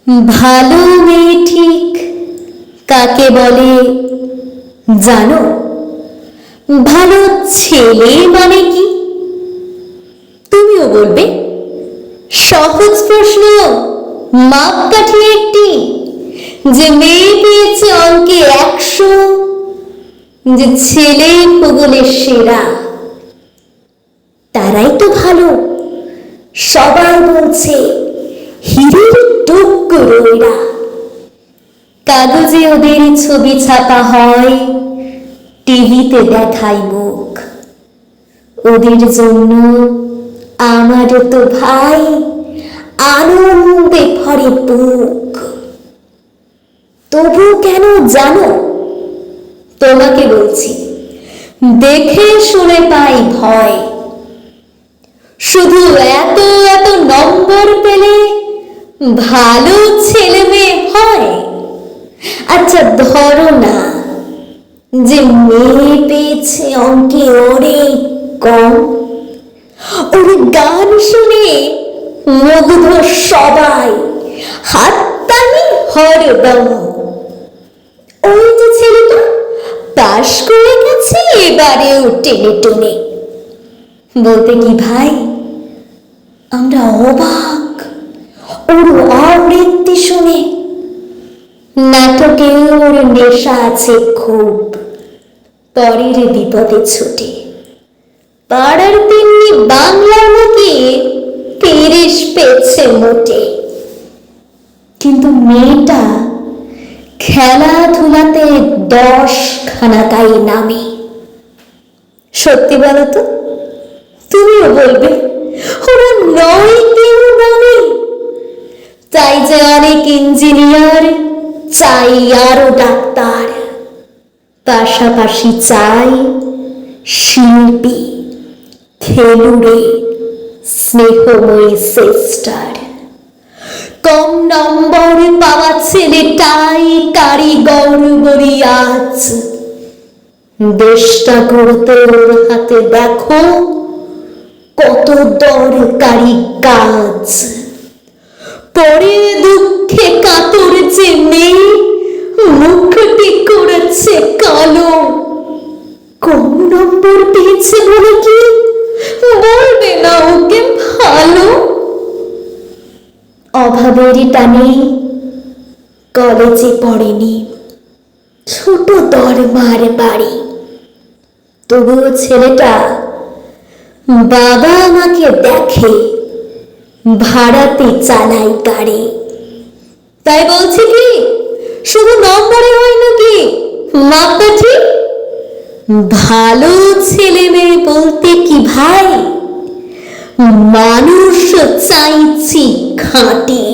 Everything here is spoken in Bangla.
ভালো মেয়ে ঠিক কাকে বলে জানো? ভালো ছেলে মানে কি? তুমিও বলবে। সহজ প্রশ্ন, মাপকাঠি একটি, যে মেয়ে পেয়েছে অঙ্কে 100, যে ছেলে ভূগোলের সেরা, তারাই তো ভালো। সবাই বলছে হিরের টুকরো এরা। কাগজে ওদের ছবি ছাপা হয়, টিভিতে দেখায় মুখ। ওদের জন্য আমারও তো ভাই আনন্দে ভরে বুক। তবু কেন জানো? তোমাকে বলছি, দেখে শুনে পাই ভয়। শুধু এত এত নম্বর পেলে ভালো ছেলে মেয়ে হয়? আচ্ছা ধরো না, যে মেয়ে পেয়েছে অঙ্কে অনেক কম, ওর গান শুনে মুগ্ধ সবাই, হাততালি হরদম। ওই যে ছেলেটা পাশ করে গেছে এবারেও টেনে টুনে। বলতে কি ভাই, আমরা অবাক ওর আবৃত্তি শুনে। নাটকে ওর নেশা আছে খুব, পরের বিপদে ছুটে। পাড়ার তেমনি বাংলার মুখে 30 পেয়েছে মোটে। কিন্তু মেয়েটা খেলাধুলাতে 10 খানাকাই নামে। সত্যি বলো তো, তুমিও বলবে ওরা নয় কেউ নামে। চাই যে অনেক ইঞ্জিনিয়ার, চাই আরো ডাক্তার, পাশাপাশি চাই শিল্পী, খেলুড়ে, স্নেহময়ী সিস্টার। কম নম্বর পাওয়া ছেলেটাই কারিগর বলি আজ। দেশটা গড়তে ওর হাতে দেখো কত দরকারি কাজ। পরে দুঃখে কাতর যে মেয়ে মুখটি করেছে কালো। কম নম্বর পেয়েছে বলে কি বলবে না ওকে ভালো? অভাবেরই টানে কলেজে পড়েনি, ছোট দরমার বাড়ি। তবুও ছেলেটা বাবা আমাকে দেখে, ভাড়াতে চালাই গাড়ি। তাই বলছি কি, শুধু নম্বরে হয় নাকি মাপকাঠি? ভালো ছেলে মেয়ে বলতে কি ভাই, মানুষ চাইছি খাঁটি।